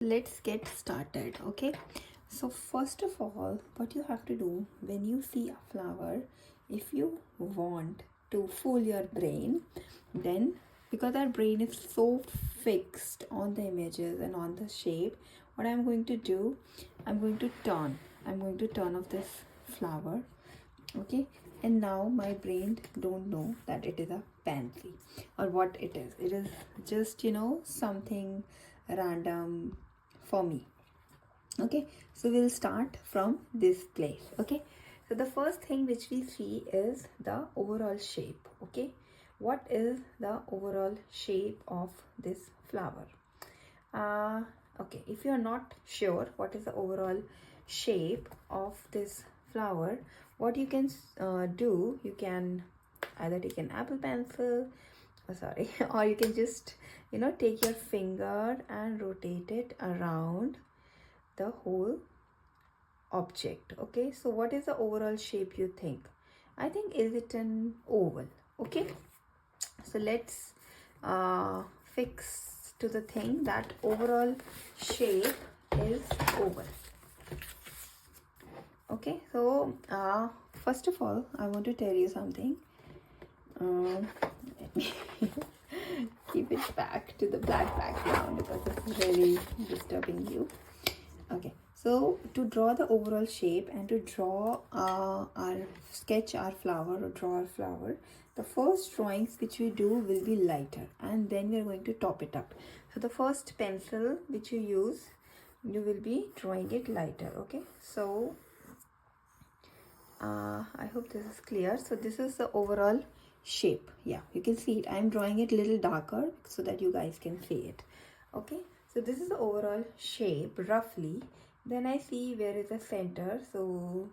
Let's get started. Okay, so first of all, what you have to do when you see a flower, if you want to fool your brain, then because our brain is so fixed on the images and on the shape, what I'm going to do, I'm going to turn off this flower. Okay, and now my brain don't know that it is a pansy or what it is just something random for me. Okay, so we'll start from this place. Okay, so the first thing which we see is the overall shape. Okay, what is the overall shape of this flower? uh okay, if you're not sure what is the overall shape of this flower, what you can do, you can either take an apple pencil, sorry, or you can just take your finger and rotate it around the whole object. Okay, so what is the overall shape you think? I think is it an oval? Okay, so let's fix to the thing that overall shape is oval. Okay, so first of all, I want to tell you something. Let me keep it back to the black background because it's really disturbing you. Okay, so to draw the overall shape and to draw sketch our flower or draw our flower, the first drawings which we do will be lighter and then we are going to top it up. So the first pencil which you use, you will be drawing it lighter. Okay, so I hope this is clear. So this is the overall shape. Yeah, you can see it. I'm drawing it a little darker so that you guys can see it. Okay, so this is the overall shape roughly. Then I see where is the center. So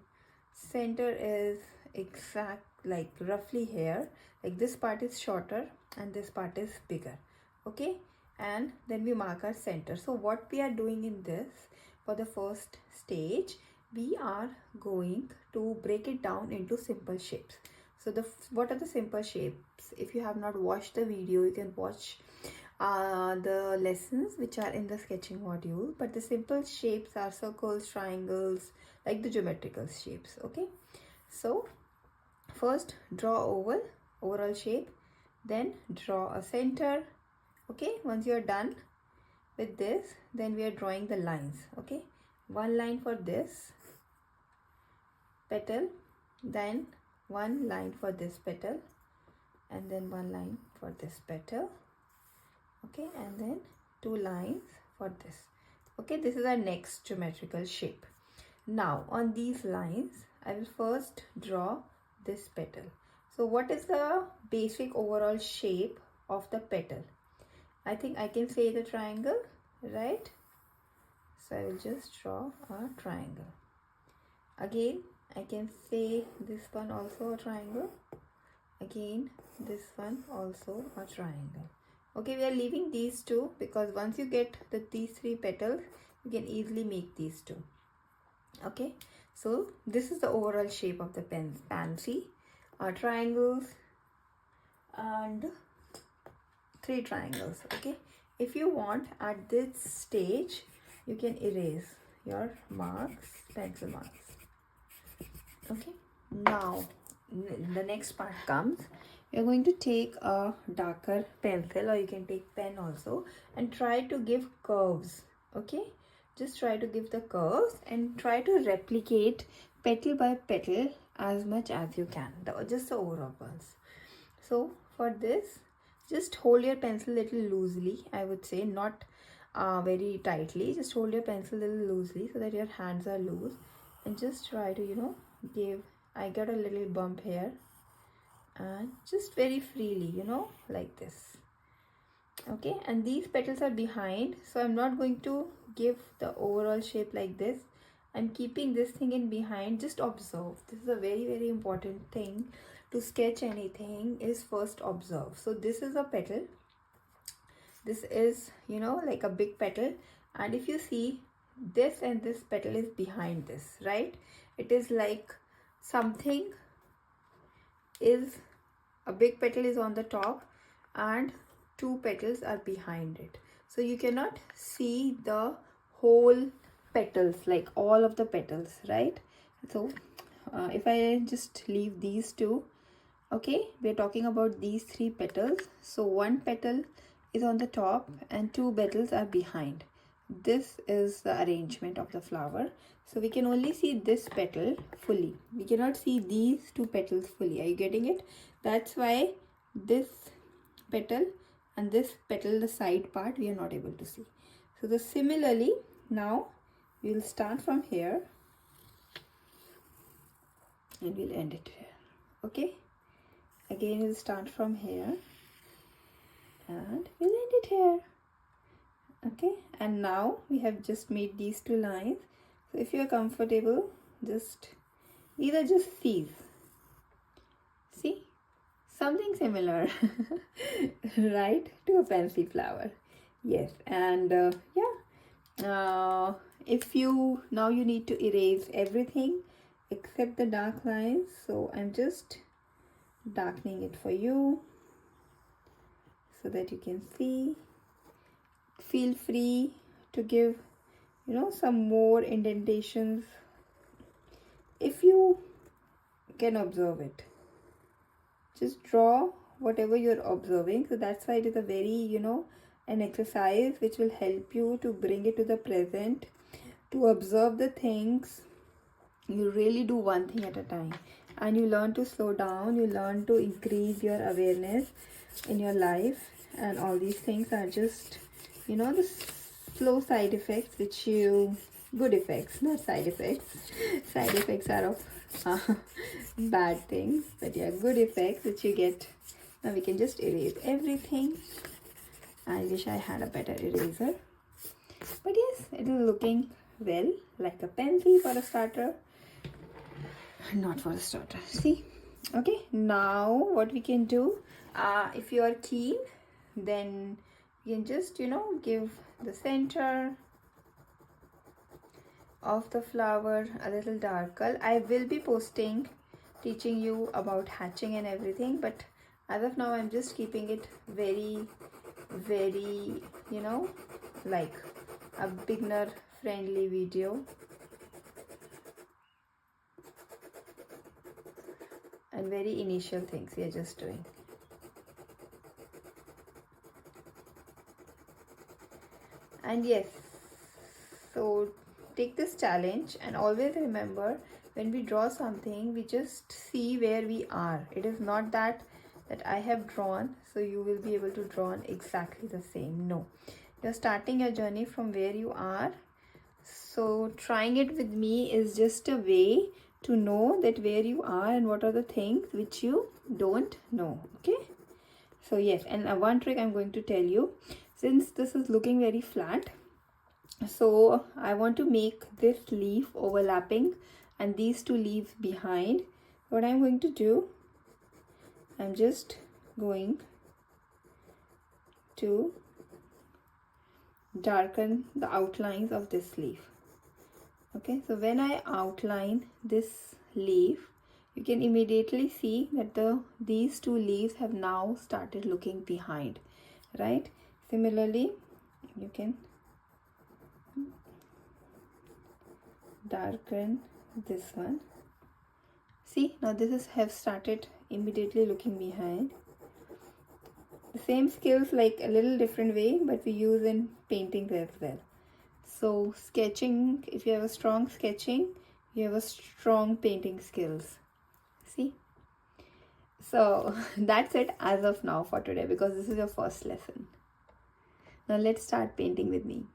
center is exact, like roughly here, like this part is shorter and this part is bigger. Okay, and then we mark our center. So what we are doing in this, for the first stage, we are going to break it down into simple shapes. So what are the simple shapes? If you have not watched the video, you can watch the lessons which are in the sketching module, but the simple shapes are circles, triangles, like the geometrical shapes. Okay, so first draw overall shape, then draw a center. Okay, once you're done with this, then we are drawing the lines. Okay, one line for this petal, then one line for this petal, and then one line for this petal. Okay, and then two lines for this. Okay, this is our next geometrical shape. Now on these lines, I will first draw this petal. So what is the basic overall shape of the petal? I think I can say the triangle, right? So I will just draw a triangle. Again, I can say this one also a triangle. Again, this one also a triangle. Okay, we are leaving these two because once you get these three petals, you can easily make these two. Okay, so this is the overall shape of the pansy. Triangles and three triangles. Okay, if you want at this stage, you can erase your marks, pencil marks. Okay, now the next part comes. You're going to take a darker pencil, or you can take pen also, and try to give curves. Okay, just try to give the curves and try to replicate petal by petal as much as you can, just the overall ones. So for this, just hold your pencil a little loosely. I would say not very tightly. Just hold your pencil a little loosely so that your hands are loose, and just try to give. I got a little bump here, and just very freely, like this. Okay, and these petals are behind, so I'm not going to give the overall shape like this. I'm keeping this thing in behind. Just observe. This is a very, very important thing to sketch anything, is first observe. So this is a petal. This is like a big petal, and if you see, this and this petal is behind this, right? It is like something is, a big petal is on the top and two petals are behind it, so you cannot see the whole petals, like all of the petals, right? So if I just leave these two, okay, we're talking about these 3 petals. So one petal is on the top and 2 petals are behind. This is the arrangement of the flower. So we can only see this petal fully. We cannot see these 2 petals fully. Are you getting it? That's why this petal and this petal, the side part, we are not able to see. So similarly, now we will start from here and we'll end it here. Okay, again we'll start from here and we'll end it here. Okay, and now we have just made these 2 lines. So if you are comfortable, just these are just these. See, something similar right, to a pansy flower. Yes, and if you now you need to erase everything except the dark lines. So I'm just darkening it for you so that you can see. Feel free to give, you know, some more indentations if you can observe it. Just draw whatever you're observing. So that's why it is a very, you know, an exercise which will help you to bring it to the present, to observe the things. You really do one thing at a time and you learn to slow down, you learn to increase your awareness in your life, and all these things are just, you know, the slow side effects which you, good effects, not side effects. Side effects are of bad things, but yeah, good effects which you get. Now we can just erase everything. I wish I had a better eraser, but yes, it is looking well like a pansy for a starter, not for a starter. See, okay, now what we can do, if you are keen, then you can just, you know, give the center of the flower a little darker. I will be posting, teaching you about hatching and everything, but as of now I'm just keeping it very, you know, like a beginner friendly video, and very initial things we are just doing. And yes, so take this challenge and always remember, when we draw something, we just see where we are. It is not that I have drawn, so you will be able to draw exactly the same. No, you're starting your journey from where you are. So trying it with me is just a way to know that where you are and what are the things which you don't know. Okay, so yes, and one trick I'm going to tell you, since this is looking very flat, so I want to make this leaf overlapping and these 2 leaves behind. What I'm going to do, I'm just going to darken the outlines of this leaf. Okay, so when I outline this leaf, you can immediately see that these 2 leaves have now started looking behind, right? Similarly, you can darken this one. See, now this have started immediately looking behind. The same skills, like a little different way, but we use in painting as well. So sketching, if you have a strong sketching, you have a strong painting skills. See, so that's it as of now for today, because this is your first lesson. Now let's start painting with me.